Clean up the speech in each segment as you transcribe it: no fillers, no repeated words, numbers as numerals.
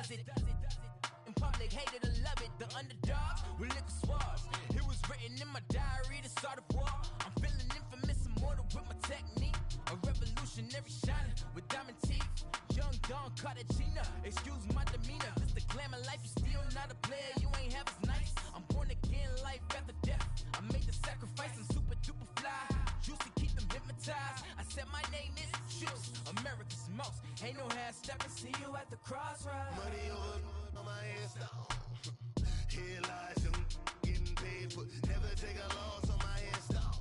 In public, hated or love it, the underdogs with liquor swabs. It was written in my diary to start a war. I'm feeling infamous, immortal with my technique. A revolutionary shining with diamond teeth. Young Don Cartagena, excuse my demeanor. This the glamour life, you still not a player, you ain't half as nice. I'm born again, life after death. I made the sacrifice, I'm super duper fly. Juicy, keep them hypnotized. I said my name is Juice, America's most. Ain't no half stepping, see you at the crossroads. Money over on my hands down. Here lies young, getting paid for. Never take a loss on my hands down.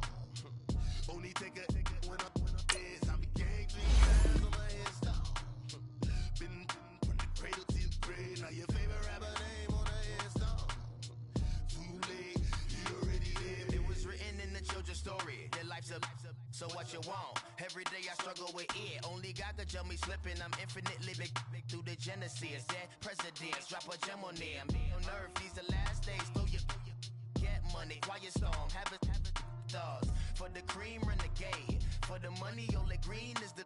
Only take a when I'm dead. I be gang 3 times on my hands down. Been from the cradle to the grave. Now your favorite rapper name on the hands down. Too late, you already dead. It was written in the children's story. Their life's up, so what you want? Every day I struggle with it. Only God could jump me slipping. I'm infinitely big through the genesis. Dead presidents, drop a gem on them. On earth, these the last days. Throw your get money, quiet storm, have it stars. For the cream, renegade. For the money, only green is the.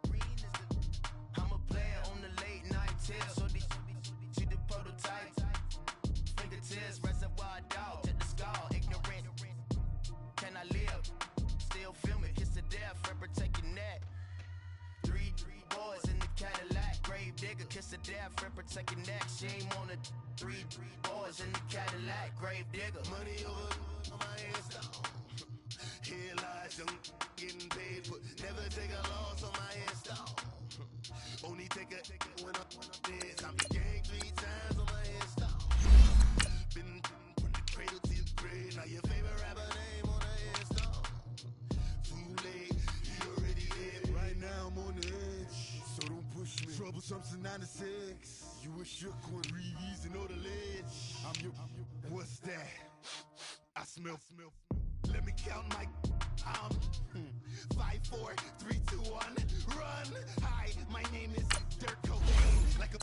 I'm a player on the late night till. So these see the prototype. Fingertips, reservoir dog, to the skull. Ignorant. Can I live? Still feel me. Kiss to death, and protect your neck. Three boys in the Cadillac. Grave digger, kiss to death, and protect your neck. Shame on the three boys in the Cadillac. Grave digger. Money over on my hands down. Here lies young, getting paid for. Never take a loss on my hands down. Only take a when I'm dead. I be gang 3 times on my hands down. Been from the cradle to the grave. Now your favorite rapper name on the hands down. Too late, you already dead. Right now I'm on the edge, so don't push me. Troublesome since 96. You were shook when Reeves and all the ledge. I'm your. What's that? I smell. Let me count my. I'm 5, 4, 3, 2, 1. Run. Hi, my name is Dirt Cocaine. Like a.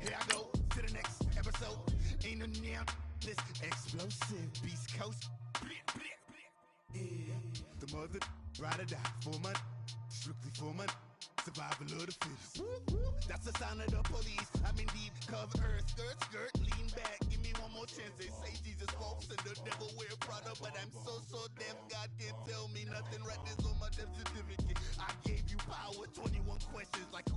Here I go to the next episode. Ain't no damn this explosive Beast Coast. Yeah. The mother ride or die for my. Strictly for my. Survival of the fittest. That's the sign of the police. I'm indeed cover earth, skirt, lean back. Give me one more chance. They say Jesus walks and the devil wear Prada, but I'm so deaf. God can't tell me nothing. Right there's on my death certificate. I gave you power. 21 questions like who?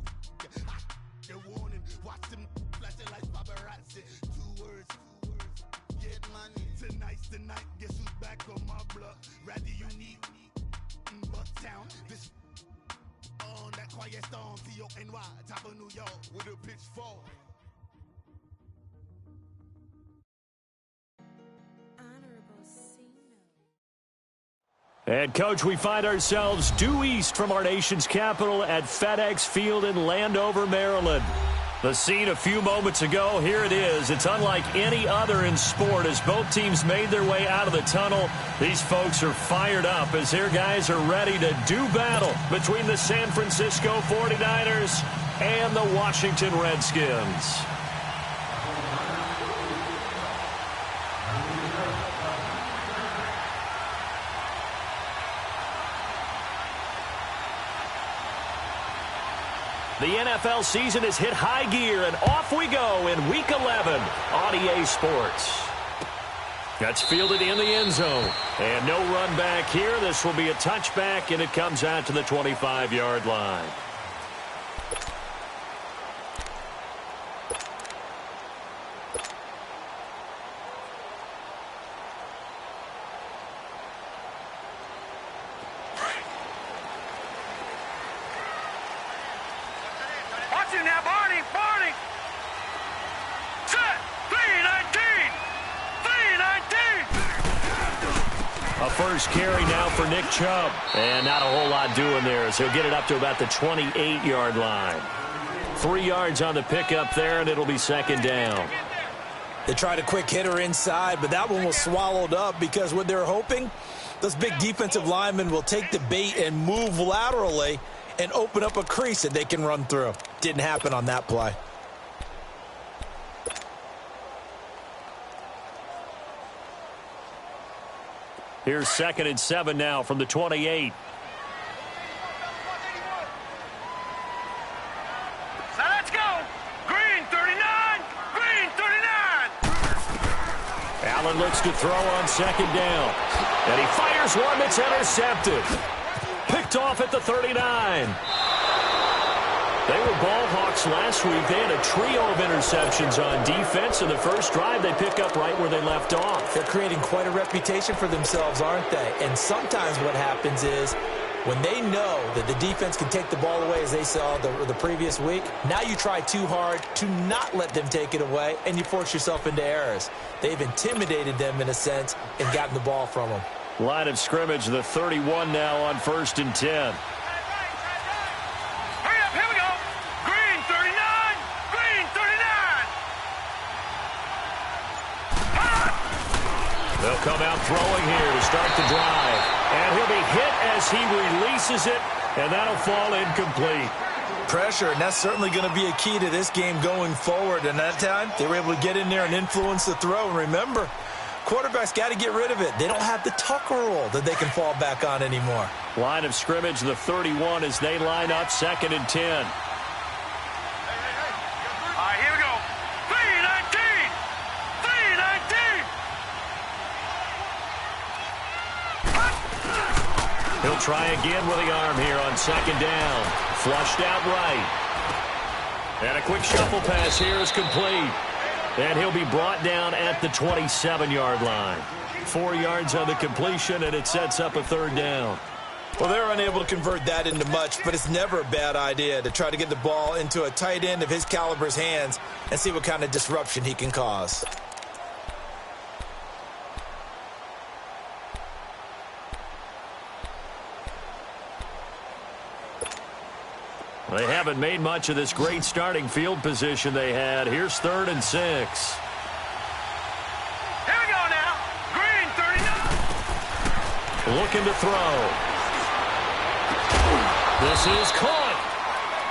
They're warning. Watch them flashing like paparazzi. 2 words. Get money. Tonight's the night. Guess who's back on my block? Rather unique. Bucktown. This. On that quiet storm, T-O-N-Y, top of New York, with a pitchfork. And, Coach, we find ourselves due east from our nation's capital at FedEx Field in Landover, Maryland. The scene a few moments ago, here it is. It's unlike any other in sport as both teams made their way out of the tunnel. These folks are fired up as their guys are ready to do battle between the San Francisco 49ers and the Washington Redskins. The NFL season has hit high gear, and off we go in Week 11 on EA Sports. That's fielded in the end zone. And no run back here. This will be a touchback, and it comes out to the 25-yard line. First carry now for Nick Chubb. And not a whole lot doing there, so he'll get it up to about the 28-yard line. 3 yards on the pickup there, and it'll be second down. They tried a quick hitter inside, but that one was swallowed up because what they're hoping, those big defensive linemen will take the bait and move laterally and open up a crease that they can run through. Didn't happen on that play. Here's 2nd and 7 now from the 28. So let's go. Green 39. Green. Allen looks to throw on second down. And he fires one that's intercepted. Picked off at the 39. They were ball hawks last week. They had a trio of interceptions on defense. In the first drive, they pick up right where they left off. They're creating quite a reputation for themselves, aren't they? And sometimes what happens is when they know that the defense can take the ball away, as they saw the previous week, now you try too hard to not let them take it away, and you force yourself into errors. They've intimidated them in a sense and gotten the ball from them. Line of scrimmage, the 31 now on 1st and 10. They'll come out throwing here to start the drive. And he'll be hit as he releases it, and that'll fall incomplete. Pressure, and that's certainly going to be a key to this game going forward. And that time, they were able to get in there and influence the throw. And remember, quarterbacks got to get rid of it. They don't have the Tucker rule that they can fall back on anymore. Line of scrimmage, the 31 as they line up 2nd and 10. He'll try again with the arm here on 2nd down. Flushed out right. And a quick shuffle pass here is complete. And he'll be brought down at the 27-yard line. 4 yards on the completion, and it sets up a 3rd down. Well, they're unable to convert that into much, but it's never a bad idea to try to get the ball into a tight end of his caliber's hands and see what kind of disruption he can cause. They haven't made much of this great starting field position they had. Here's 3rd and 6. Here we go now. Green, 39. Looking to throw. This is caught.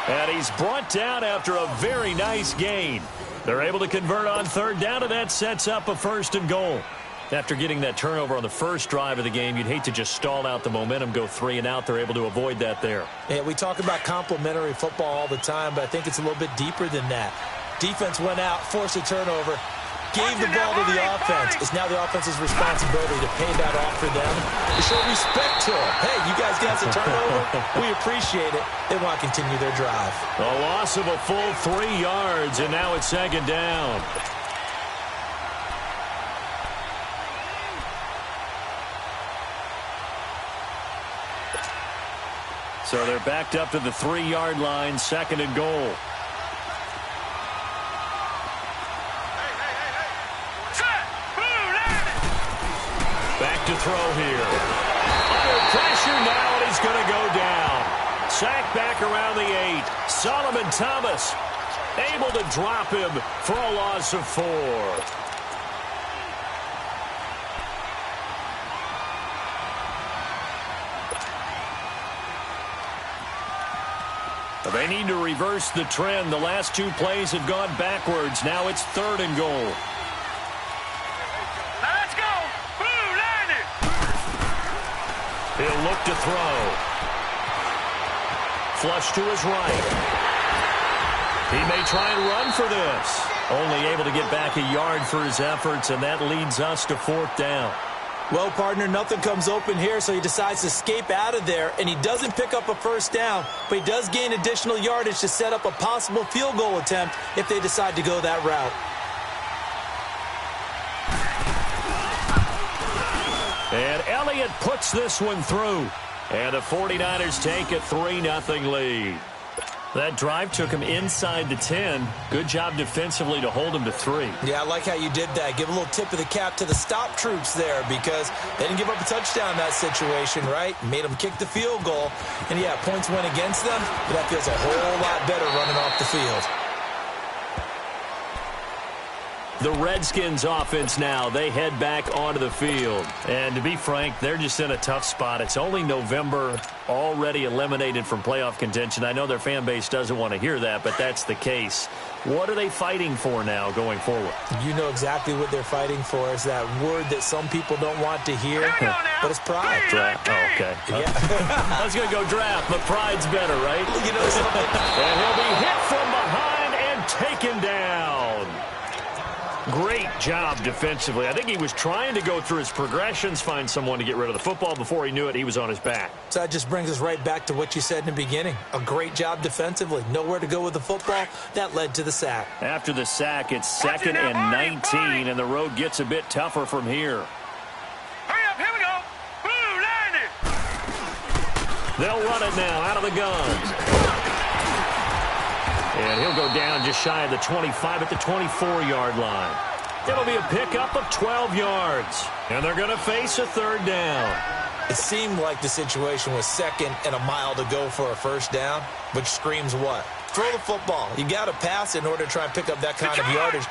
And he's brought down after a very nice gain. They're able to convert on 3rd down, and that sets up a 1st and goal. After getting that turnover on the first drive of the game, you'd hate to just stall out the momentum, go 3 and out. They're able to avoid that there. Yeah, we talk about complementary football all the time, but I think it's a little bit deeper than that. Defense went out, forced a turnover, gave the ball to the offense. It's now the offense's responsibility to pay that off for them, to show respect to them. Hey, you guys got a turnover? We appreciate it. They want to continue their drive. A loss of a full 3 yards, and now it's 2nd down. So they're backed up to the 3-yard line, 2nd and goal. Back to throw here. Under pressure now, and he's going to go down. Sacked back around the 8. Solomon Thomas able to drop him for a loss of 4. They need to reverse the trend. The last 2 plays have gone backwards. Now it's 3rd and goal. Let's go. Blue landed. He'll look to throw. Flush to his right. He may try and run for this. Only able to get back a yard for his efforts, and that leads us to 4th down. Well, partner, nothing comes open here, so he decides to escape out of there, and he doesn't pick up a 1st down, but he does gain additional yardage to set up a possible field goal attempt if they decide to go that route. And Elliott puts this one through, and the 49ers take a 3-0 lead. That drive took him inside the 10. Good job defensively to hold him to 3. Yeah, I like how you did that. Give a little tip of the cap to the stop troops there because they didn't give up a touchdown in that situation, right? Made them kick the field goal. And, yeah, points went against them, but that feels a whole lot better running off the field. The Redskins offense now, they head back onto the field. And to be frank, they're just in a tough spot. It's only November, already eliminated from playoff contention. I know their fan base doesn't want to hear that, but that's the case. What are they fighting for now going forward? You know exactly what they're fighting for. Is that word that some people don't want to hear, but it's pride. Draft. Oh, okay. Yeah. I was going to go draft, but pride's better, right? You know something? And he'll be hit from behind and taken down. Great job defensively. I think he was trying to go through his progressions, find someone to get rid of the football. Before he knew it, he was on his back. So that just brings us right back to what you said in the beginning. A great job defensively. Nowhere to go with the football. That led to the sack. After the sack, it's 2nd and 19, and the road gets a bit tougher from here. Hurry up, here we go. Blue line it. They'll run it now out of the gun. And he'll go down just shy of the 25 at the 24-yard line. It'll be a pickup of 12 yards. And they're going to face a 3rd down. It seemed like the situation was 2nd and a mile to go for a 1st down, which screams what? Throw the football. You got to pass in order to try and pick up that kind of yardage.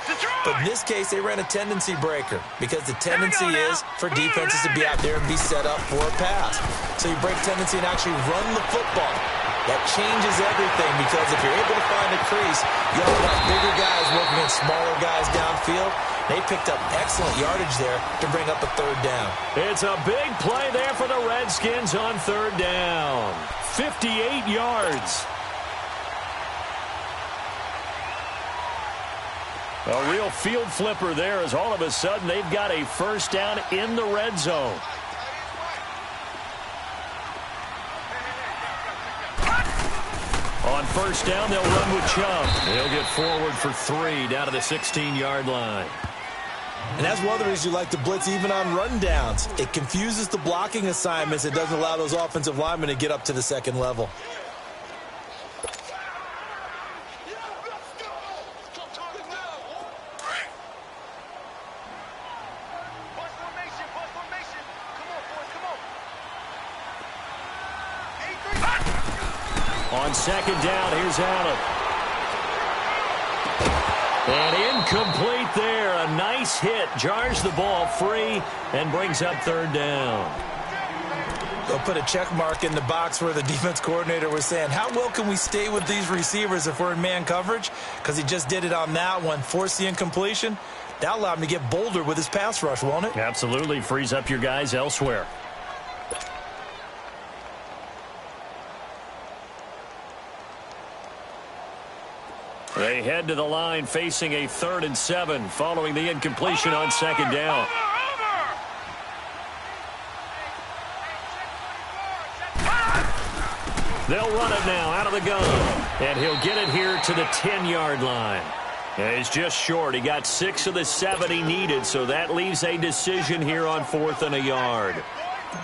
But in this case, they ran a tendency breaker because the tendency is for defenses to be out there and be set up for a pass. So you break tendency and actually run the football. That changes everything because if you're able to find a crease, you have enough bigger guys working against smaller guys downfield. They picked up excellent yardage there to bring up a 3rd down. It's a big play there for the Redskins on 3rd down. 58 yards. A real field flipper there as all of a sudden they've got a 1st down in the red zone. On 1st down, they'll run with Chubb. He'll get forward for 3 down to the 16-yard line. And that's one of the reasons you like to blitz even on rundowns. It confuses the blocking assignments. It doesn't allow those offensive linemen to get up to the 2nd level. On 2nd down, here's Allen. And incomplete there. A nice hit. Jars the ball free and brings up 3rd down. They'll put a check mark in the box where the defense coordinator was saying, how well can we stay with these receivers if we're in man coverage? Because he just did it on that one. Forced the incompletion. That allowed him to get bolder with his pass rush, won't it? Absolutely. Frees up your guys elsewhere. They head to the line facing a 3rd and 7 following the incompletion on 2nd down. They'll run it now out of the gun. And he'll get it here to the 10-yard line. And he's just short. He got 6 of the 7 he needed, so that leaves a decision here on 4th and a yard.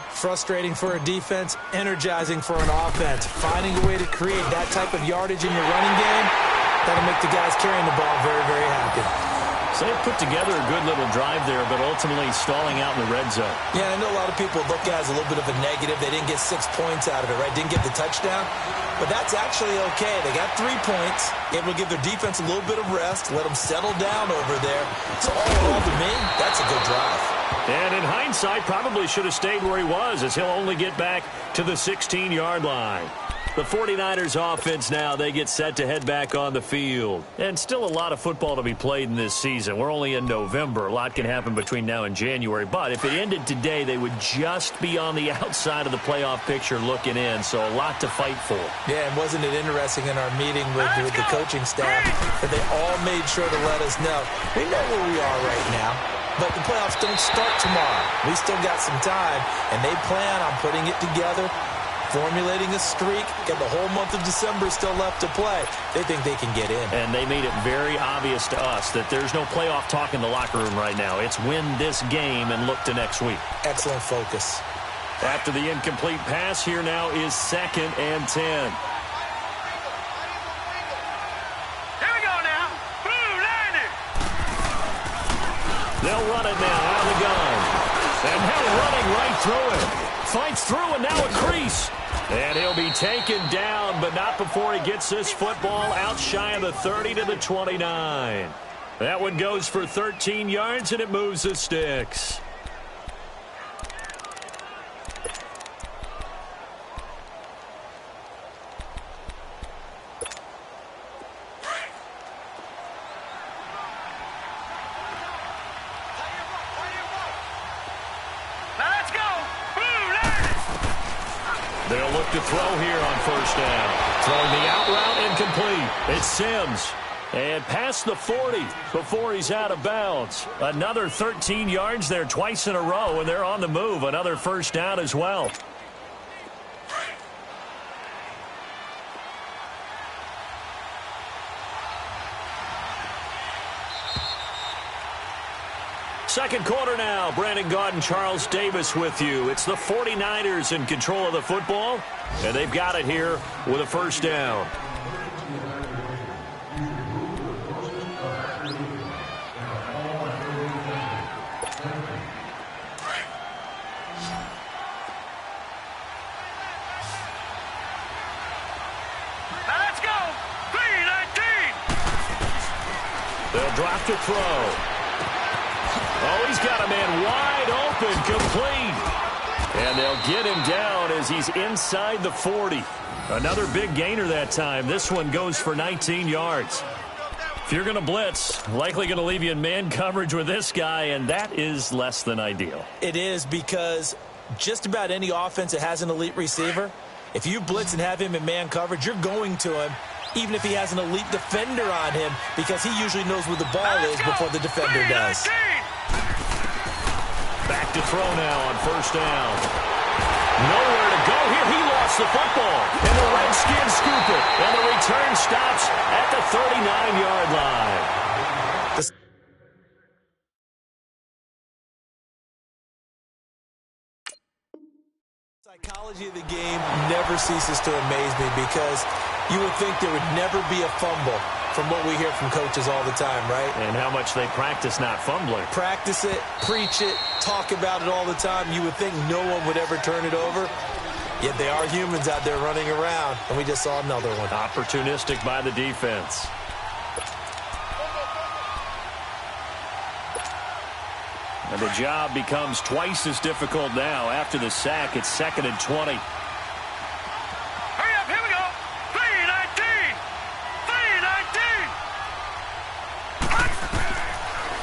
Frustrating for a defense, energizing for an offense. Finding a way to create that type of yardage in your running game, that'll make the guys carrying the ball very, very happy. So they put together a good little drive there, but ultimately stalling out in the red zone. Yeah, I know a lot of people look at it as a little bit of a negative. They didn't get 6 points out of it, right? Didn't get the touchdown. But that's actually okay. They got 3 points. Able to give their defense a little bit of rest, let them settle down over there. So all in all, to me, that's a good drive. And in hindsight, probably should have stayed where he was, as he'll only get back to the 16-yard line. The 49ers offense now, they get set to head back on the field. And still a lot of football to be played in this season. We're only in November. A lot can happen between now and January. But if it ended today, they would just be on the outside of the playoff picture looking in. So a lot to fight for. Yeah, and wasn't it interesting in our meeting with the coaching staff that they all made sure to let us know, we know where we are right now, but the playoffs don't start tomorrow. We still got some time, and they plan on putting it together, formulating a streak, and the whole month of December is still left to play. They think they can get in. And they made it very obvious to us that there's no playoff talk in the locker room right now. It's win this game and look to next week. Excellent focus. After the incomplete pass, here now is 2nd and 10. Here we go now. Blue line it. They'll run it now out of the gun. And now running right through it. Fights through and now a crease. And he'll be taken down, but not before he gets this football out shy of the 30 to the 29. That one goes for 13 yards, and it moves the sticks. They'll look to throw here on 1st down. Throwing the out route incomplete. It's Sims. And past the 40 before he's out of bounds. Another 13 yards there twice in a row, and they're on the move. Another first down as well. Second quarter now. Brandon Gaudin, Charles Davis with you. It's the 49ers in control of the football, and they've got it here with a first down. Now let's go. 3-19. They'll drop to throw. Oh, he's got a man wide open, complete. And they'll get him down as he's inside the 40. Another big gainer that time. This one goes for 19 yards. If you're going to blitz, likely going to leave you in man coverage with this guy, and that is less than ideal. It is, because just about any offense that has an elite receiver, if you blitz and have him in man coverage, you're going to him, even if he has an elite defender on him, because he usually knows where the ball is before the defender does. Back to throw now on first down. Nowhere to go here. He lost the football. And the Redskins scoop it. And the return stops at the 39-yard line. The psychology of the game never ceases to amaze me, because you would think there would never be a fumble from what we hear from coaches all the time, right? And how much they practice not fumbling. Practice it, preach it, talk about it all the time. You would think no one would ever turn it over. Yet they are humans out there running around, and we just saw another one. Opportunistic by the defense. And the job becomes twice as difficult now. After the sack, it's 2nd and 20. Hurry up, here we go. 3-19. 3-19.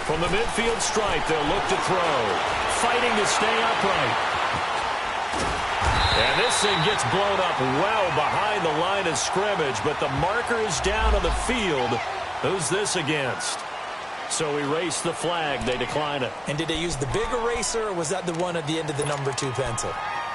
From the midfield stripe, they'll look to throw. Fighting to stay upright. And this thing gets blown up well behind the line of scrimmage, but the marker is down on the field. Who's this against? So erase the flag. They decline it. And did they use the big eraser, or was that the one at the end of the number 2 pencil?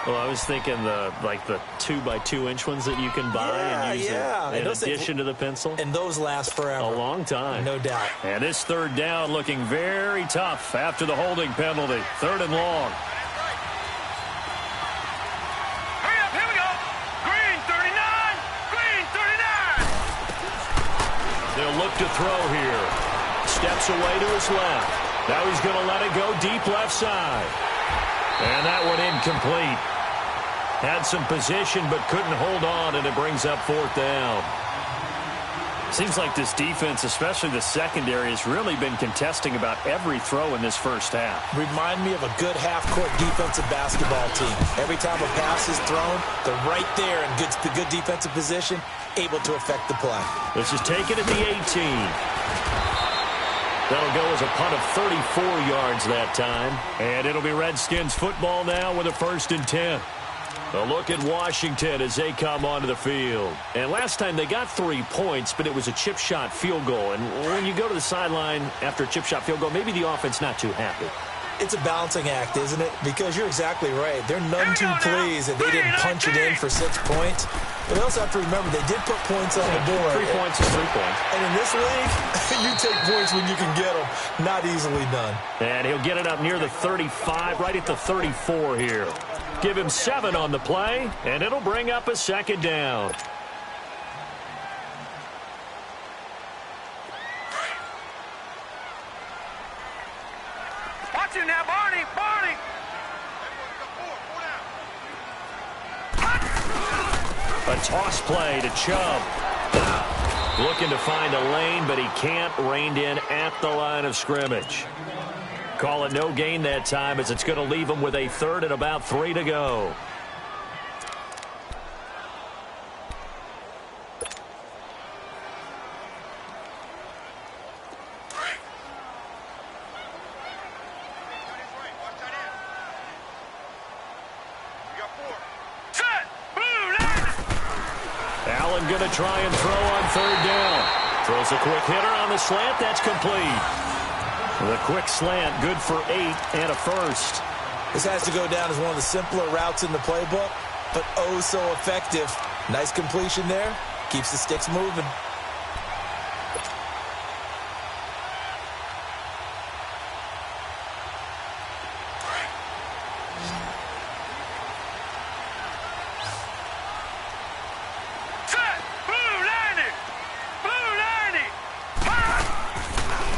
Well, I was thinking the 2x2-inch ones that you can buy and use in addition to the pencil. And those last forever. A long time. No doubt. And this third down looking very tough after the holding penalty. 3rd and long. Hurry up, here we go. Green 39. Green 39. They'll look to throw here. Steps away to his left. Now he's going to let it go deep left side. And that one incomplete. Had some position but couldn't hold on, and it brings up 4th down. Seems like this defense, especially the secondary, has really been contesting about every throw in this first half. Remind me of a good half-court defensive basketball team. Every time a pass is thrown, they're right there in good defensive position, able to affect the play. This is taken at the 18. That'll go as a punt of 34 yards that time. And it'll be Redskins football now with a 1st and 10. A look at Washington as they come onto the field. And last time they got 3 points, but it was a chip shot field goal. And when you go to the sideline after a chip shot field goal, maybe the offense not too happy. It's a balancing act, isn't it? Because you're exactly right. They're none too pleased that they didn't punch it in for 6 points. But they also have to remember they did put points on the board. 3 points is 3 points. And in this league, you take points when you can get them. Not easily done. And he'll get it up near the 35, right at the 34 here. Give him 7 on the play, and it'll bring up a 2nd down. Watch him now, Barney. Barney. A toss play to Chubb. Looking to find a lane, but he can't. Reined in at the line of scrimmage. Call it no gain that time, as it's going to leave him with a 3rd and about 3 to go. Allen going to try and throw on 3rd down. Throws a quick hitter on the slant. That's complete. The quick slant, good for 8 and a first. This has to go down as one of the simpler routes in the playbook, but oh so effective. Nice completion there. Keeps the sticks moving.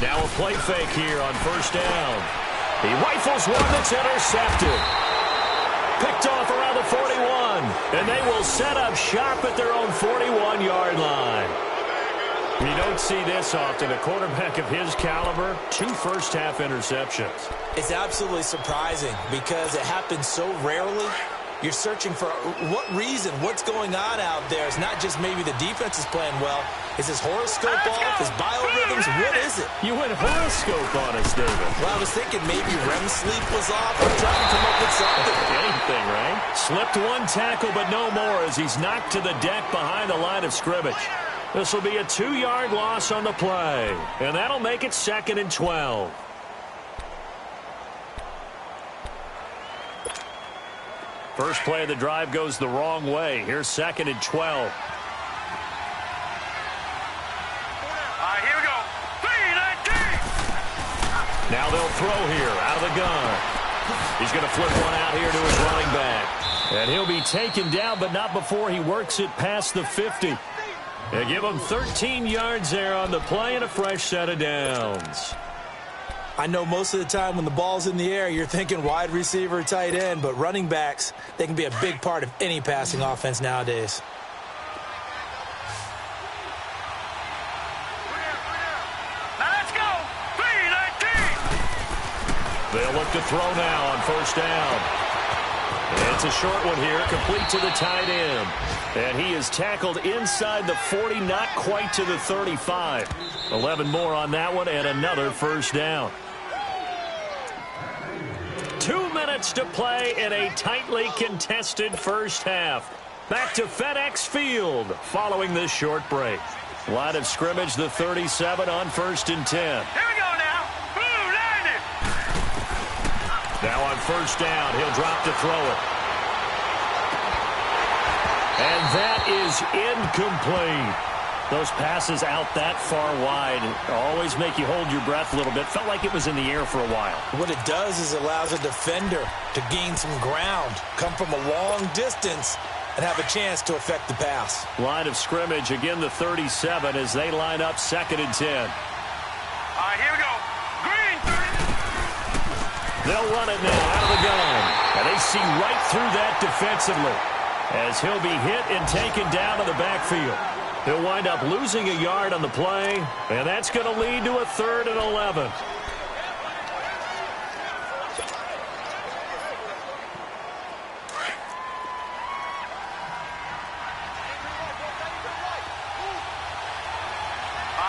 Now a play fake here on first down. He rifles one that's intercepted. Picked off around the 41. And they will set up shop at their own 41-yard line. You don't see this often. A quarterback of his caliber, 2 first-half interceptions. It's absolutely surprising because it happens so rarely. You're searching for what reason, what's going on out there. It's not just maybe the defense is playing well. Is his horoscope off? His biorhythms? What is it? You went horoscope on us, David. Well, I was thinking maybe REM sleep was off. I'm trying to come up with something. Anything, right? Slipped one tackle, but no more as he's knocked to the deck behind the line of scrimmage. This will be a 2-yard loss on the play, and that'll make it 2nd and 12. First play of the drive goes the wrong way. Here's 2nd and 12. Here we go. 3-19. Now they'll throw here out of the gun. He's going to flip one out here to his running back. And he'll be taken down, but not before he works it past the 50. They give him 13 yards there on the play and a fresh set of downs. I know most of the time when the ball's in the air, you're thinking wide receiver, tight end, but running backs, they can be a big part of any passing offense nowadays. Now let's go. 3-19. They'll look to throw now on first down. It's a short one here, complete to the tight end. And he is tackled inside the 40, not quite to the 35. 11 more on that one and another first down. 2 minutes to play in a tightly contested first half. Back to FedEx Field following this short break. Line of scrimmage, the 37 on 1st and 10. Here we go now. Blue landed. Now on first down, he'll drop to throw it. And that is incomplete. Those passes out that far wide always make you hold your breath a little bit. Felt like it was in the air for a while. What it does is allows a defender to gain some ground, come from a long distance, and have a chance to affect the pass. Line of scrimmage, again the 37 as they line up 2nd and 10. Here we go. Green 30. They'll run it now out of the gun. And they see right through that defensively as he'll be hit and taken down in the backfield. He'll wind up losing a yard on the play, and that's going to lead to a 3rd and 11.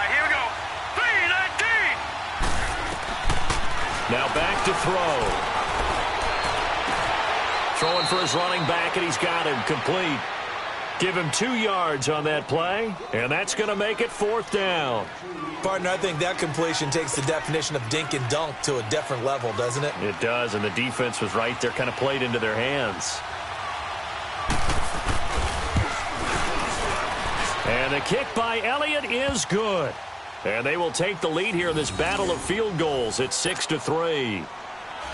Here we go. 3-19. Now back to throw. Throwing for his running back, and he's got him complete. Give him 2 yards on that play, and that's going to make it 4th down. Partner, I think that completion takes the definition of dink and dunk to a different level, doesn't it? It does, and the defense was right there, kind of played into their hands. And the kick by Elliott is good. And they will take the lead here in this battle of field goals at 6-3.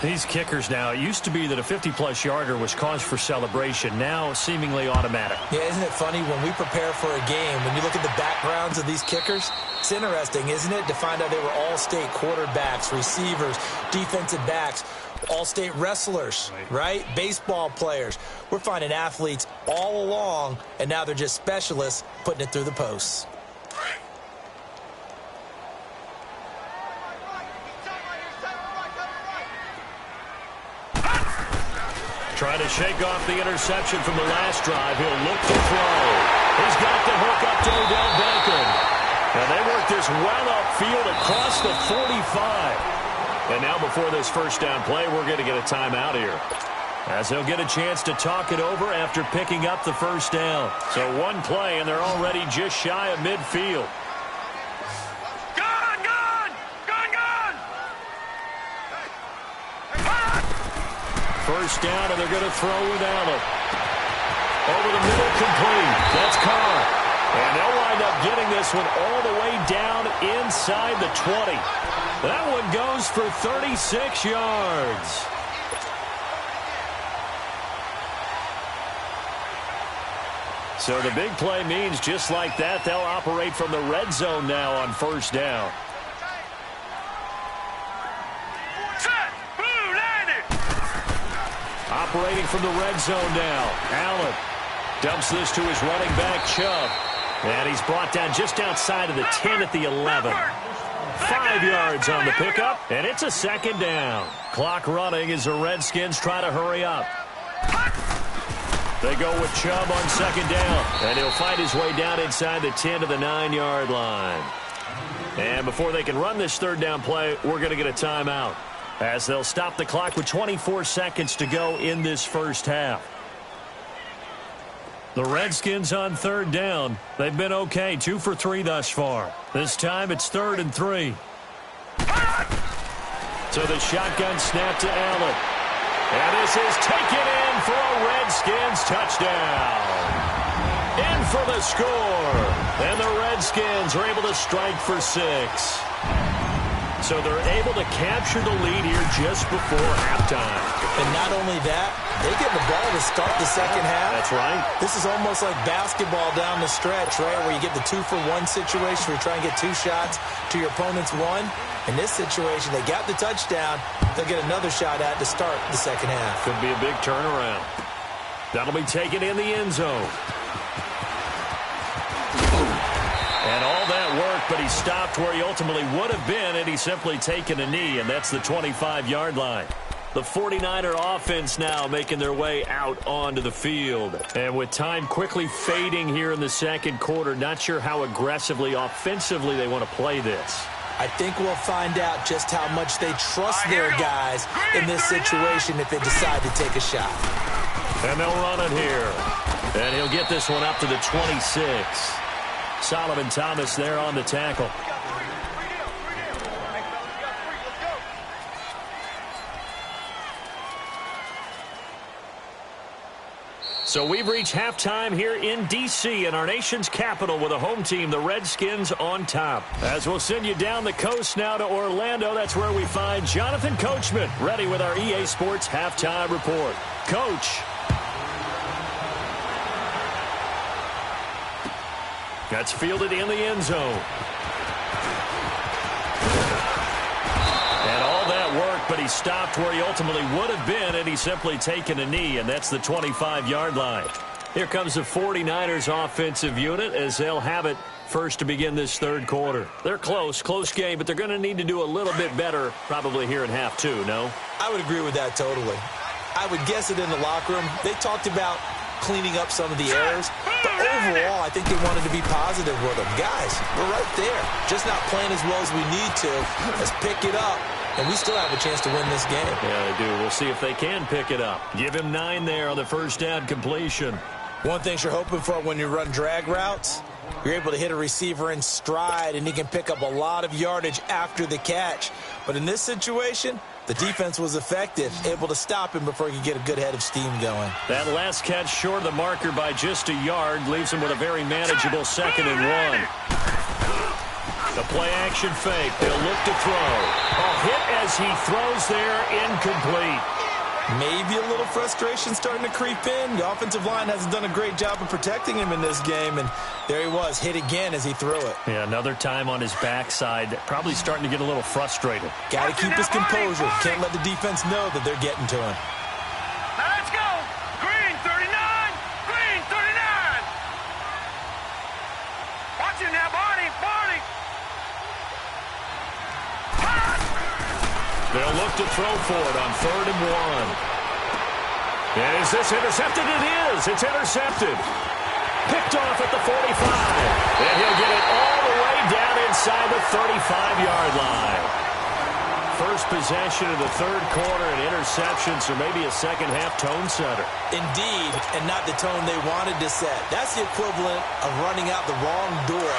These kickers now, it used to be that a 50-plus yarder was cause for celebration. Now, seemingly automatic. Yeah, isn't it funny when we prepare for a game, when you look at the backgrounds of these kickers, it's interesting, isn't it, to find out they were all-state quarterbacks, receivers, defensive backs, all-state wrestlers, right? Baseball players. We're finding athletes all along, and now they're just specialists putting it through the posts. Trying to shake off the interception from the last drive. He'll look to throw. He's got the hook up to Odell Beckham. And they work this well upfield across the 45. And now before this first down play, we're going to get a timeout here, as they'll get a chance to talk it over after picking up the first down. So one play, and they're already just shy of midfield. first down, and they're going to throw with Allen. Over the middle, complete. That's Carr. And they'll wind up getting this one all the way down inside the 20. That one goes for 36 yards. So the big play means just like that, they'll operate from the red zone now on first down. Operating from the red zone now. Allen dumps this to his running back, Chubb. And he's brought down just outside of the 10 at the 11. 5 yards on the pickup, and it's a second down. Clock running as the Redskins try to hurry up. They go with Chubb on second down, and he'll fight his way down inside the 10 to the 9-yard line. And before they can run this third down play, we're going to get a timeout, as they'll stop the clock with 24 seconds to go in this first half. The Redskins on third down. They've been okay, 2 for 3 thus far. This time it's 3rd and 3. So the shotgun snap to Allen. And this is taken in for a Redskins touchdown. In for the score. And the Redskins are able to strike for 6. So they're able to capture the lead here just before halftime. And not only that, they get the ball to start the second half. That's right. This is almost like basketball down the stretch, right, where you get the 2-for-1 situation where you try and get 2 shots to your opponent's 1. In this situation, they got the touchdown. They'll get another shot at to start the second half. Could be a big turnaround. That'll be taken in the end zone. And all that work, but he stopped where he ultimately would have been, and he's simply taken a knee, and that's the 25-yard line. The 49er offense now making their way out onto the field. And with time quickly fading here in the second quarter, not sure how aggressively, offensively they want to play this. I think we'll find out just how much they trust their guys in this situation if they decide to take a shot. And they'll run it here. And he'll get this one up to the 26. Solomon Thomas there on the tackle. So we've reached halftime here in D.C. in our nation's capital with a home team, the Redskins, on top. As we'll send you down the coast now to Orlando, that's where we find Jonathan Coachman ready with our EA Sports halftime report. Coach. That's fielded in the end zone. And all that work, but he stopped where he ultimately would have been, and he's simply taken a knee, and that's the 25-yard line. Here comes the 49ers offensive unit as they'll have it first to begin this third quarter. They're close game, but they're going to need to do a little bit better probably here in half two, no? I would agree with that totally. I would guess it in the locker room. They talked about cleaning up some of the errors, but overall, I think they wanted to be positive with them. Guys, we're right there. Just not playing as well as we need to. Let's pick it up, and we still have a chance to win this game. Yeah, they do. We'll see if they can pick it up. Give him 9 there on the first down completion. One thing you're hoping for when you run drag routes, you're able to hit a receiver in stride, and he can pick up a lot of yardage after the catch. But in this situation, the defense was effective, able to stop him before he could get a good head of steam going. That last catch short of the marker by just a yard leaves him with a very manageable 2nd and 1. The play action fake. They'll look to throw. A hit as he throws there, incomplete. Maybe a little frustration starting to creep in. The offensive line hasn't done a great job of protecting him in this game, and there he was, hit again as he threw it. Yeah, another time on his backside, probably starting to get a little frustrated. Got to keep his composure. Can't let the defense know that they're getting to him. Now let's go. Green 39. Green 39. Watch him now, Barney. They'll look to throw for it on 3rd and 1. And is this intercepted? It is. It's intercepted. Picked off at the 45. And he'll get it all the way down inside the 35-yard line. First possession of the third quarter and interceptions, or maybe a second-half tone setter. Indeed, and not the tone they wanted to set. That's the equivalent of running out the wrong door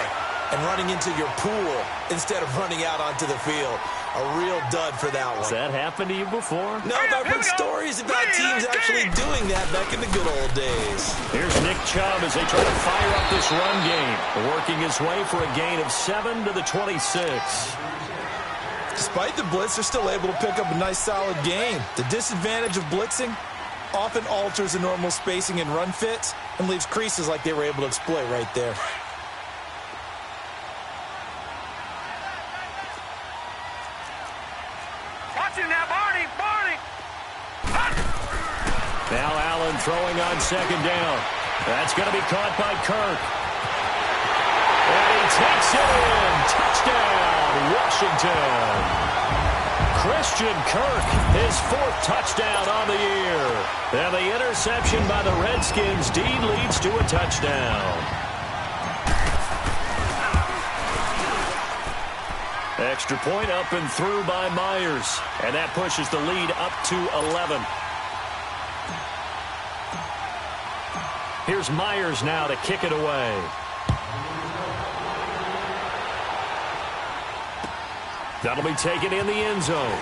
and running into your pool instead of running out onto the field. A real dud for that one. Has that happened to you before? No, but I've heard stories about teams actually doing that back in the good old days. Here's Nick Chubb as they try to fire up this run game. Working his way for a gain of 7 to the 26. Despite the blitz, they're still able to pick up a nice solid gain. The disadvantage of blitzing often alters the normal spacing and run fits and leaves creases like they were able to exploit right there. Watch him now, Barney! Barney! Now Allen throwing on second down. That's going to be caught by Kirk. And he takes it in. Touchdown, Washington. Christian Kirk, his 4th touchdown on the year. And the interception by the Redskins' D leads to a touchdown. Extra point up and through by Myers. And that pushes the lead up to 11. Here's Myers now to kick it away. That'll be taken in the end zone.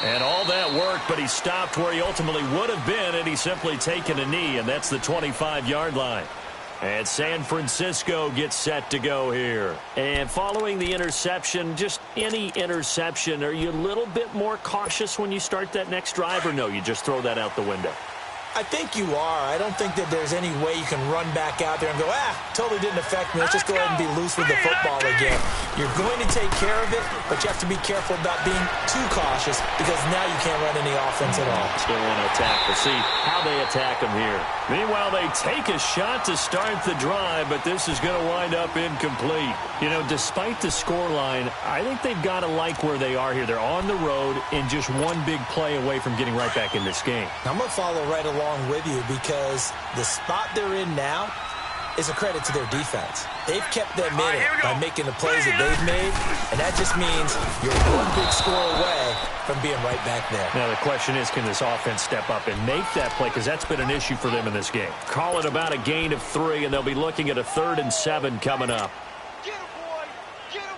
And all that work, but he stopped where he ultimately would have been, and he's simply taken a knee, and that's the 25-yard line. And San Francisco gets set to go here. And following the interception, just any interception, are you a little bit more cautious when you start that next drive, or no, you just throw that out the window? I think you are. I don't think that there's any way you can run back out there and go, totally didn't affect me. Let's just go ahead and be loose with the football again. You're going to take care of it, but you have to be careful about being too cautious because now you can't run any offense at all. Still want to attack. We'll see how they attack them here. Meanwhile, they take a shot to start the drive, but this is going to wind up incomplete. You know, despite the scoreline, I think they've got to like where they are here. They're on the road and just one big play away from getting right back in this game. I'm going to follow right along with you because the spot they're in now is a credit to their defense. They've kept them in it by making the plays that they've made, and that just means you're one big score away from being right back there. Now the question is, can this offense step up and make that play, because that's been an issue for them in this game. Call it about a gain of 3, and they'll be looking at a 3rd and 7 coming up. Get him, boy! Get him,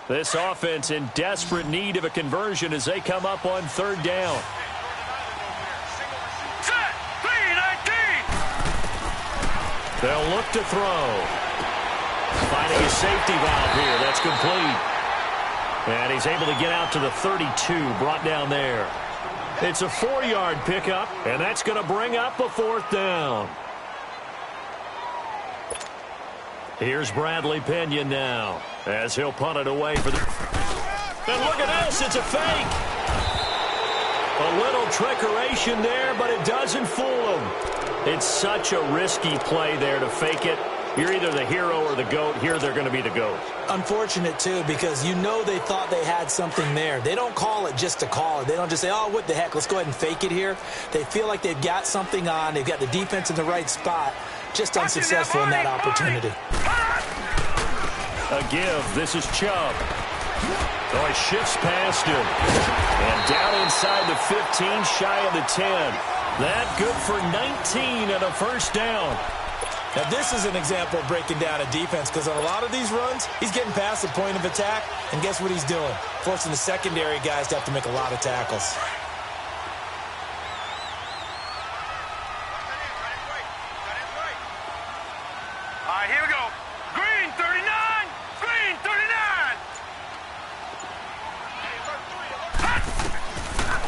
boy! This offense in desperate need of a conversion as they come up on 3rd down. Set! 3-19! They'll look to throw. Finding a safety valve here. That's complete. And he's able to get out to the 32, brought down there. It's a 4-yard pickup, and that's going to bring up a 4th down. Here's Bradley Pena now as he'll punt it away for the... And look at this, it's a fake. A little trickeration there, but it doesn't fool him. It's such a risky play there to fake it. You're either the hero or the GOAT. Here they're going to be the GOAT. Unfortunate, too, because you know they thought they had something there. They don't call it just to call it. They don't just say, oh, what the heck, let's go ahead and fake it here. They feel like they've got something on. They've got the defense in the right spot. Just unsuccessful in that opportunity. A give. This is Chubb. So he shifts past him. And down inside the 15, shy of the 10. That good for 19 and a 1st down. Now, this is an example of breaking down a defense because on a lot of these runs, he's getting past the point of attack, and guess what he's doing? Forcing the secondary guys to have to make a lot of tackles. All right, here we go. Green, 39! Green, 39!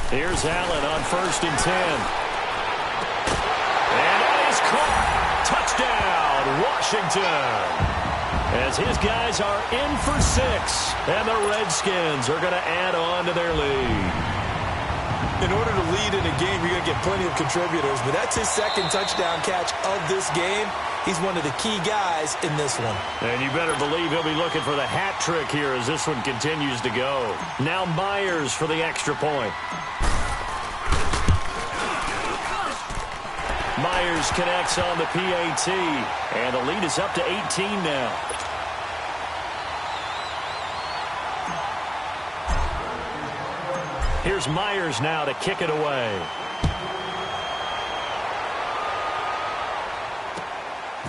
Here's Allen on 1st and 10. And that is caught. Touchdown, Washington. As his guys are in for 6. And the Redskins are going to add on to their lead. In order to lead in a game, you're going to get plenty of contributors, but that's his 2nd touchdown catch of this game. He's one of the key guys in this one. And you better believe he'll be looking for the hat trick here as this one continues to go. Now Myers for the extra point. Myers connects on the PAT, and the lead is up to 18 now. Here's Myers now to kick it away.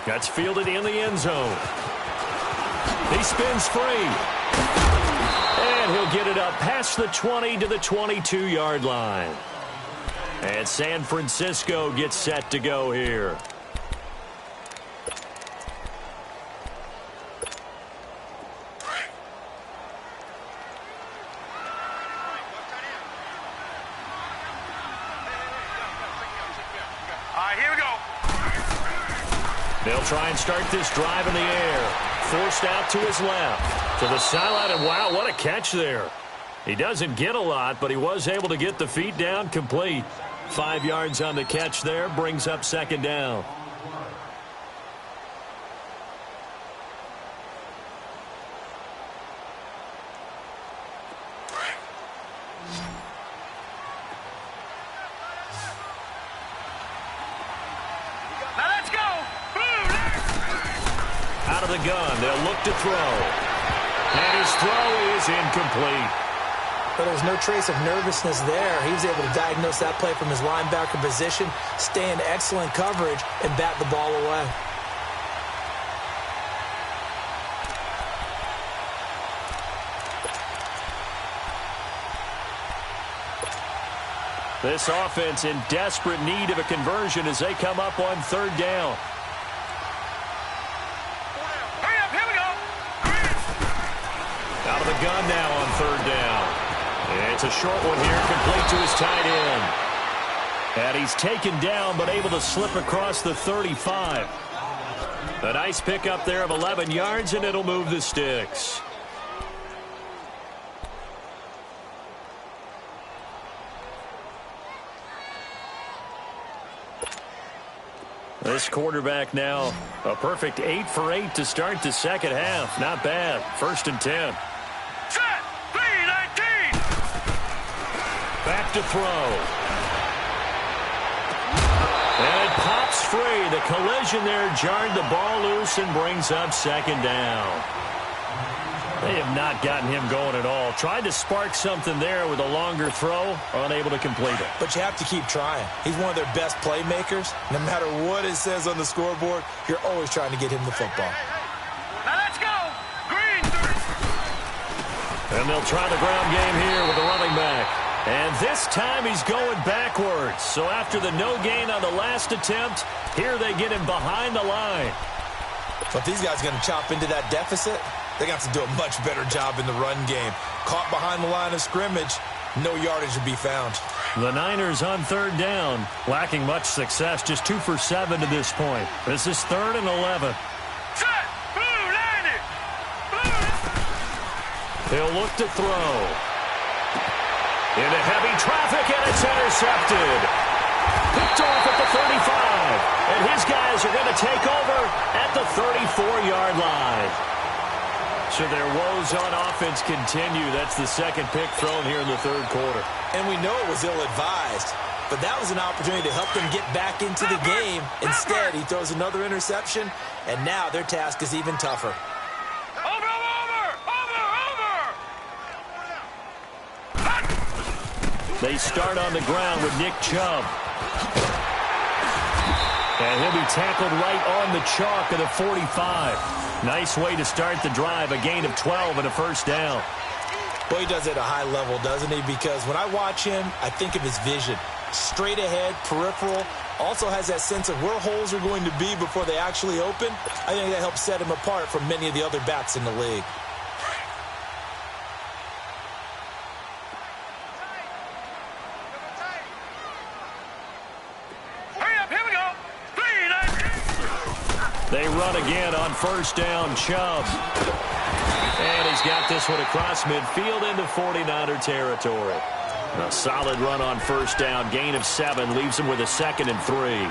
That's fielded in the end zone. He spins free. And he'll get it up past the 20 to the 22-yard line. And San Francisco gets set to go here. Here we go. They'll try and start this drive in the air. Forced out to his left. To the sideline, and wow, what a catch there. He doesn't get a lot, but he was able to get the feet down complete. 5 yards on the catch there, brings up second down. Now let's go. Out of the gun, they'll look to throw. And his throw is incomplete. But there's no trace of nervousness there. He was able to diagnose that play from his linebacker position, stay in excellent coverage, and bat the ball away. This offense in desperate need of a conversion as they come up on third down. Hurry up, here we go. Out of the gun now on third down. It's a short one here, complete to his tight end. And he's taken down, but able to slip across the 35. A nice pickup there of 11 yards, and it'll move the sticks. This quarterback now, a perfect 8 for 8 to start the second half. Not bad. 1st and 10. Set. 3-19. Back to throw. And it pops free. The collision there jarred the ball loose and brings up second down. They have not gotten him going at all. Tried to spark something there with a longer throw, unable to complete it. But you have to keep trying. He's one of their best playmakers. No matter what it says on the scoreboard, you're always trying to get him the football. Now let's go. Green. And they'll try the ground game here with the running back. And this time he's going backwards. So after the no gain on the last attempt, here they get him behind the line. But these guys are going to chop into that deficit. They got to do a much better job in the run game. Caught behind the line of scrimmage, no yardage to be found. The Niners on third down, lacking much success, just 2 for 7 to this point. This is 3rd and 11. Set. Blue, landed. He'll look to throw. Into heavy traffic, and it's intercepted. Picked off at the 35. And his guys are going to take over at the 34-yard line. So their woes on offense continue. That's the second pick thrown here in the third quarter. And we know it was ill-advised, but that was an opportunity to help them get back into the game. Instead, he throws another interception, and now their task is even tougher. Over. They start on the ground with Nick Chubb. And he'll be tackled right on the chalk of the 45. Nice way to start the drive, a gain of 12 and a first down. Well, he does it at a high level, doesn't he? Because when I watch him, I think of his vision. Straight ahead, peripheral, also has that sense of where holes are going to be before they actually open. I think that helps set him apart from many of the other backs in the league. They run again on first down, Chubb. And he's got this one across midfield into 49er territory. A solid run on first down, gain of 7, leaves him with a 2nd and 3.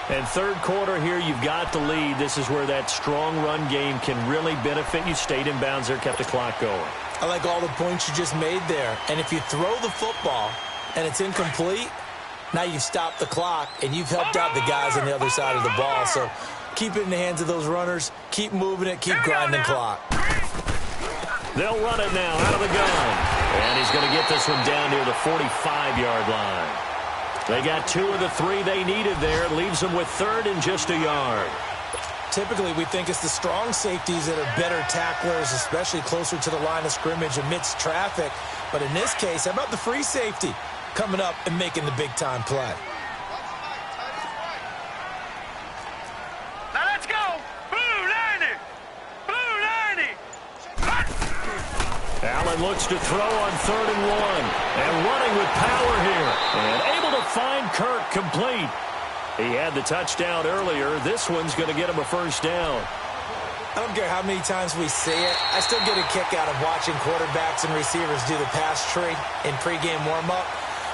And third quarter here, you've got the lead. This is where that strong run game can really benefit you. Stayed in bounds there, kept the clock going. I like all the points you just made there. And if you throw the football and it's incomplete, now you've stopped the clock and you've helped out the guys on the other side of the ball. So keep it in the hands of those runners. Keep moving it. Keep grinding clock. They'll run it now out of the gun. And he's going to get this one down near the 45-yard line. They got 2 of the 3 they needed there. Leaves them with 3rd and just a yard. Typically, we think it's the strong safeties that are better tacklers, especially closer to the line of scrimmage amidst traffic. But in this case, how about the free safety coming up and making the big-time play? Now let's go. Blue 90. Blue 90. Allen looks to throw on 3rd and 1. And running with power here. And able to find Kirk complete. He had the touchdown earlier. This one's going to get him a first down. I don't care how many times we see it. I still get a kick out of watching quarterbacks and receivers do the pass tree in pregame warm-up.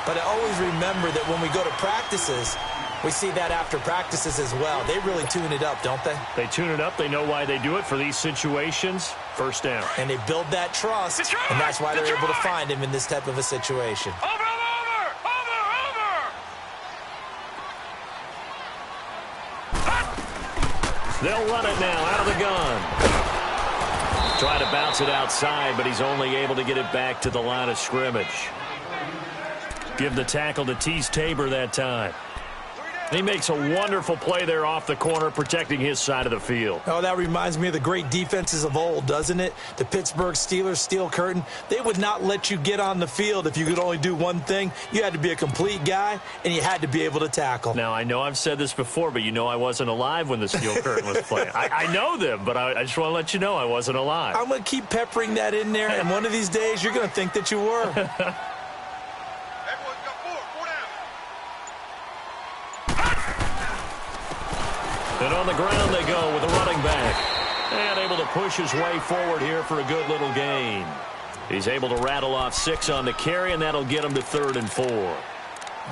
But I always remember that when we go to practices, we see that after practices as well. They really tune it up, don't they? They tune it up. They know why they do it for these situations. First down. And they build that trust, and that's why they're able to find him in this type of a situation. Over. They'll run it now out of the gun. Try to bounce it outside, but he's only able to get it back to the line of scrimmage. Give the tackle to Tcbu that time. He makes a wonderful play there off the corner, protecting his side of the field. Oh, that reminds me of the great defenses of old, doesn't it? The Pittsburgh Steelers, Steel Curtain. They would not let you get on the field if you could only do one thing. You had to be a complete guy, and you had to be able to tackle. Now, I know I've said this before, but you know I wasn't alive when the Steel Curtain was playing. I know them, but I just want to let you know I wasn't alive. I'm going to keep peppering that in there, and one of these days you're going to think that you were. And on the ground they go with a running back. And able to push his way forward here for a good little gain. He's able to rattle off 6 on the carry, and that'll get him to 3rd and 4.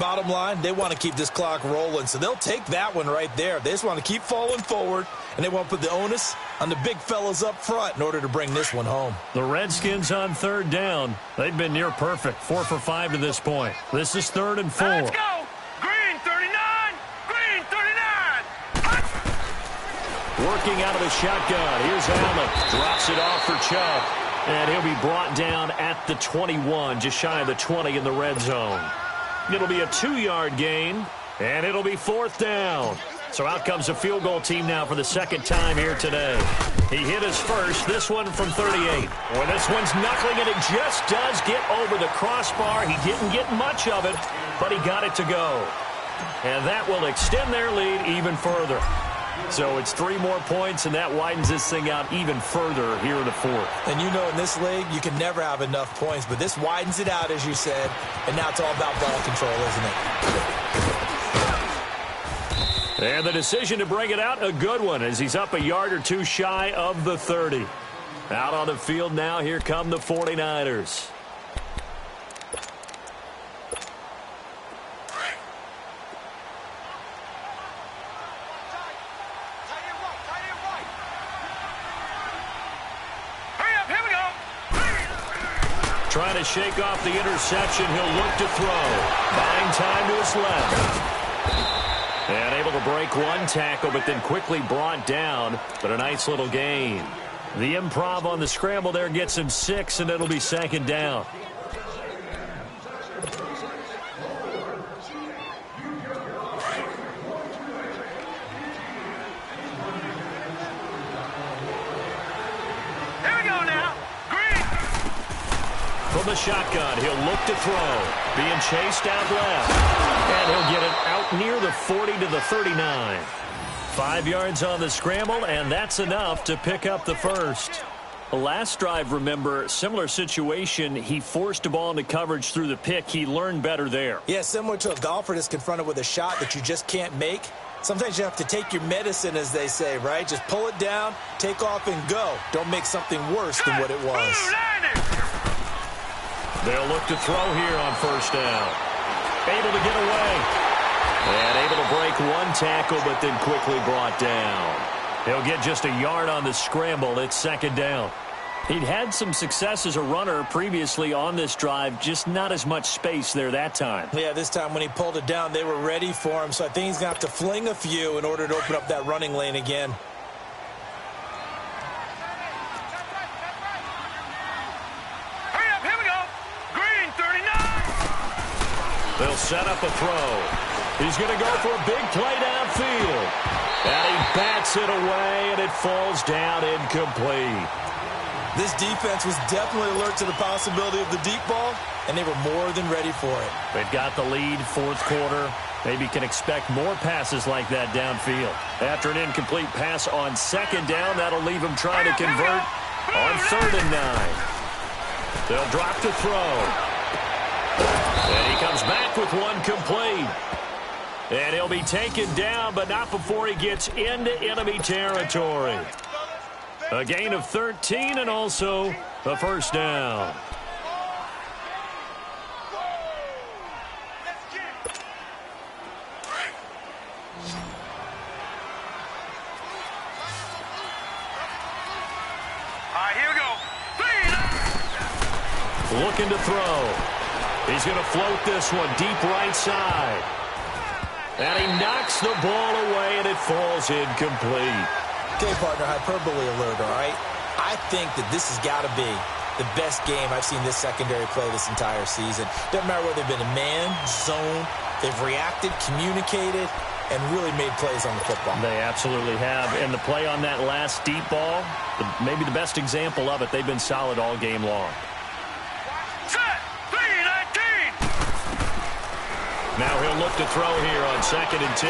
Bottom line, they want to keep this clock rolling, so they'll take that one right there. They just want to keep falling forward, and they want to put the onus on the big fellas up front in order to bring this one home. The Redskins on 3rd down. They've been near perfect, 4 for 5 to this point. This is 3rd and 4. Let's go. Green 39. Green 39. Working out of the shotgun. Here's Allen. Drops it off for Chubb. And he'll be brought down at the 21, just shy of the 20 in the red zone. It'll be a 2-yard gain, and it'll be 4th down. So out comes the field goal team now for the 2nd time here today. He hit his first, this one from 38. Well, this one's knuckling, and it just does get over the crossbar. He didn't get much of it, but he got it to go. And that will extend their lead even further. So it's 3 more points, and that widens this thing out even further here in the 4th. And you know in this league, you can never have enough points, but this widens it out, as you said, and now it's all about ball control, isn't it? And the decision to bring it out, a good one, as he's up a yard or 2 shy of the 30. Out on the field now, here come the 49ers. Trying to shake off the interception. He'll look to throw. Buying time to his left. And able to break one tackle, but then quickly brought down. But a nice little gain. The improv on the scramble there gets him 6, and it'll be 2nd down. From the shotgun, he'll look to throw. Being chased out left. And he'll get it out near the 40 to the 39. 5 yards on the scramble, and that's enough to pick up the first. The last drive, remember, similar situation. He forced a ball into coverage through the pick. He learned better there. Yeah, similar to a golfer that's confronted with a shot that you just can't make. Sometimes you have to take your medicine, as they say, right? Just pull it down, take off, and go. Don't make something worse than what it was. They'll look to throw here on 1st down. Able to get away. And able to break one tackle, but then quickly brought down. He'll get just a yard on the scramble. It's 2nd down. He'd had some success as a runner previously on this drive, just not as much space there that time. Yeah, this time when he pulled it down, they were ready for him. So I think he's going to have to fling a few in order to open up that running lane again. They'll set up a throw. He's going to go for a big play downfield. And he bats it away, and it falls down incomplete. This defense was definitely alert to the possibility of the deep ball, and they were more than ready for it. They've got the lead, fourth quarter. Maybe can expect more passes like that downfield. After an incomplete pass on second down, that'll leave them trying to convert on 3rd and 9. They'll drop to throw. And he comes back with one complete. And he'll be taken down, but not before he gets into enemy territory. A gain of 13 and also a first down. Here we go. Looking to throw. He's going to float this one deep right side. And he knocks the ball away, and it falls incomplete. Okay, partner, hyperbole alert, all right? I think that this has got to be the best game I've seen this secondary play this entire season. Doesn't matter whether they've been a man, zone, they've reacted, communicated, and really made plays on the football. They absolutely have. And the play on that last deep ball, maybe the best example of it, they've been solid all game long. Set. 3-19. Now he'll look to throw here on 2nd and 10.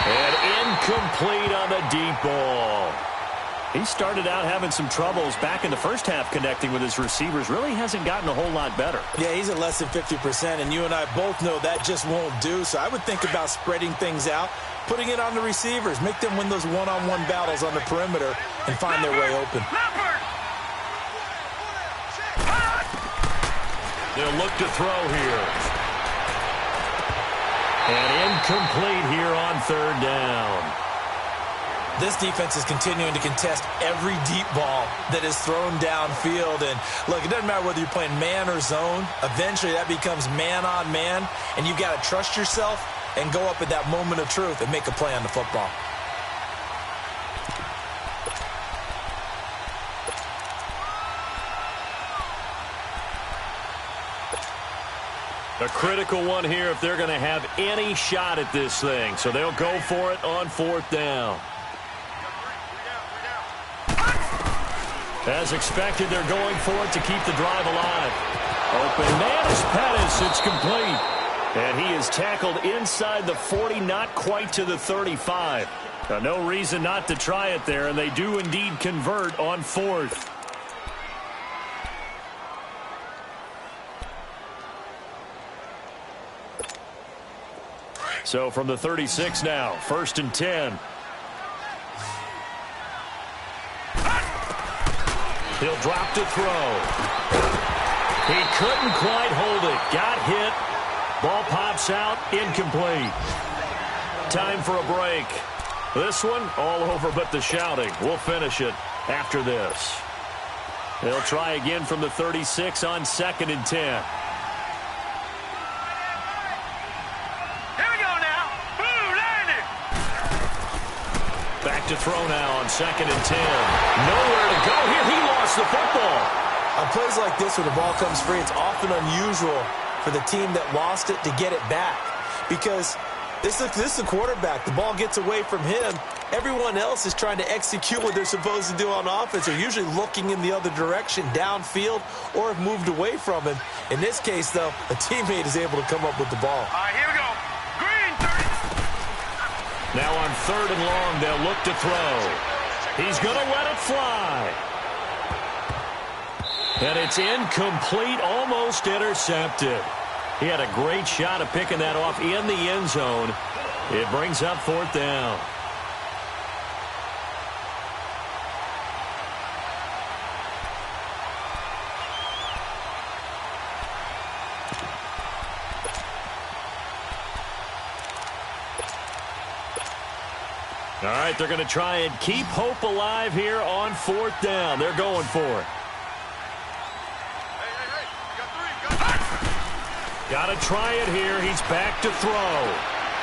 And incomplete on the deep ball. He started out having some troubles back in the first half connecting with his receivers. Really hasn't gotten a whole lot better. Yeah, he's at less than 50%, and you and I both know that just won't do. So I would think about spreading things out, putting it on the receivers, make them win those one-on-one battles on the perimeter and find their way open. They'll look to throw here. And incomplete here on 3rd down. This defense is continuing to contest every deep ball that is thrown downfield. And, look, it doesn't matter whether you're playing man or zone. Eventually that becomes man-on-man, and you've got to trust yourself and go up at that moment of truth and make a play on the football. A critical one here if they're going to have any shot at this thing. So they'll go for it on 4th down. As expected, they're going for it to keep the drive alive. Open man is Pettis. It's complete. And he is tackled inside the 40, not quite to the 35. Now, no reason not to try it there, and they do indeed convert on 4th. So from the 36 now, 1st and 10. He'll drop to throw. He couldn't quite hold it. Got hit. Ball pops out. Incomplete. Time for a break. This one all over but the shouting. We'll finish it after this. They'll try again from the 36 on 2nd and 10. Back to throw now on 2nd and 10. Nowhere to go here. He lost the football. On plays like this where the ball comes free, it's often unusual for the team that lost it to get it back. Because this is the quarterback. The ball gets away from him. Everyone else is trying to execute what they're supposed to do on offense. They're usually looking in the other direction, downfield, or have moved away from him. In this case, though, a teammate is able to come up with the ball. All right, here we go. Green, 30. Now on 3rd and long, they'll look to throw. He's going to let it fly. And it's incomplete, almost intercepted. He had a great shot of picking that off in the end zone. It brings up 4th down. All right, they're going to try and keep hope alive here on 4th down. They're going for it. Got to try it here. He's back to throw.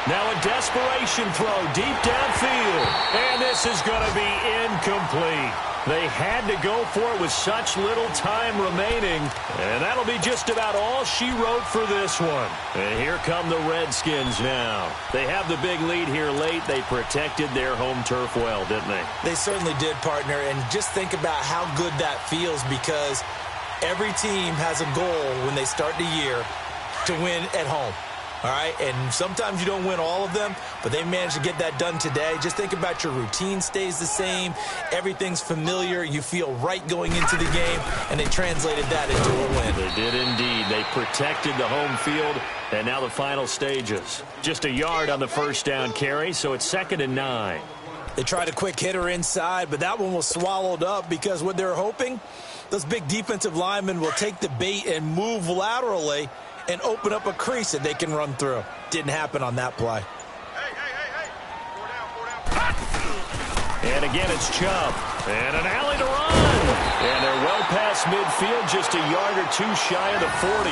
Now a desperation throw deep downfield. And this this is going to be incomplete. They had to go for it with such little time remaining, and that'll be just about all she wrote for this one. And here come the Redskins now. They have the big lead here late. They protected their home turf well, didn't they? They certainly did, partner, and just think about how good that feels because every team has a goal when they start the year to win at home. All right, and sometimes you don't win all of them, but they managed to get that done today. Just think about your routine stays the same. Everything's familiar. You feel right going into the game, and they translated that into a win. They did indeed. They protected the home field, and now the final stages. Just a yard on the first down carry, so it's 2nd and 9. They tried a quick hitter inside, but that one was swallowed up because what they're hoping, those big defensive linemen will take the bait and move laterally and open up a crease that they can run through. Didn't happen on that play. Hey. 4 down. And again, it's Chubb. And an alley to run. And they're well past midfield, just a yard or two shy of the 40.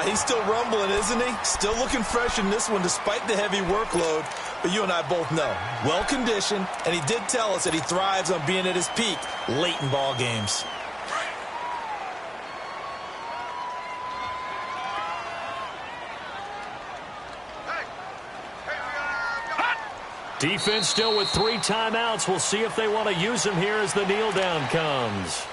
He's still rumbling, isn't he? Still looking fresh in this one despite the heavy workload. But you and I both know, well-conditioned, and he did tell us that he thrives on being at his peak late in ball games. Defense still with 3 timeouts. We'll see if they want to use them here as the kneel down comes.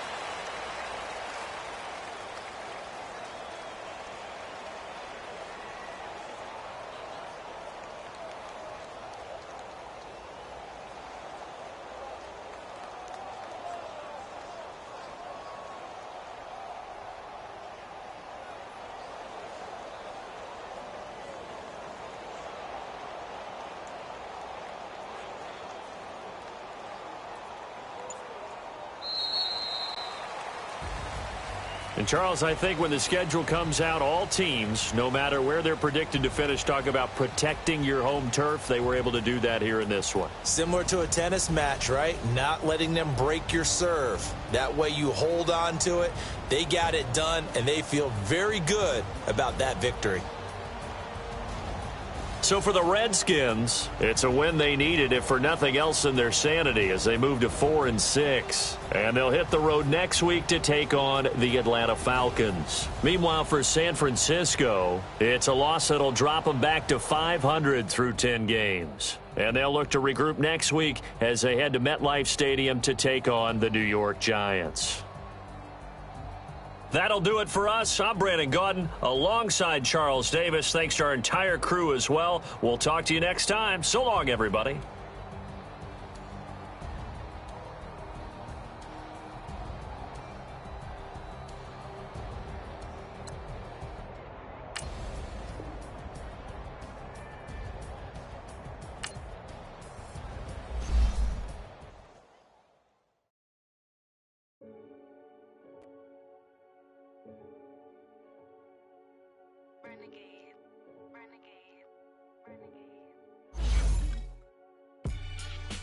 And, Charles, I think when the schedule comes out, all teams, no matter where they're predicted to finish, talk about protecting your home turf. They were able to do that here in this one. Similar to a tennis match, right? Not letting them break your serve. That way you hold on to it. They got it done, and they feel very good about that victory. So for the Redskins, it's a win they needed, if for nothing else than their sanity, as they move to 4-6. And they'll hit the road next week to take on the Atlanta Falcons. Meanwhile, for San Francisco, it's a loss that'll drop them back to 500 through 10 games. And they'll look to regroup next week as they head to MetLife Stadium to take on the New York Giants. That'll do it for us. I'm Brandon Gaudin alongside Charles Davis. Thanks to our entire crew as well. We'll talk to you next time. So long, everybody.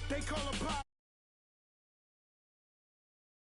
They call a pop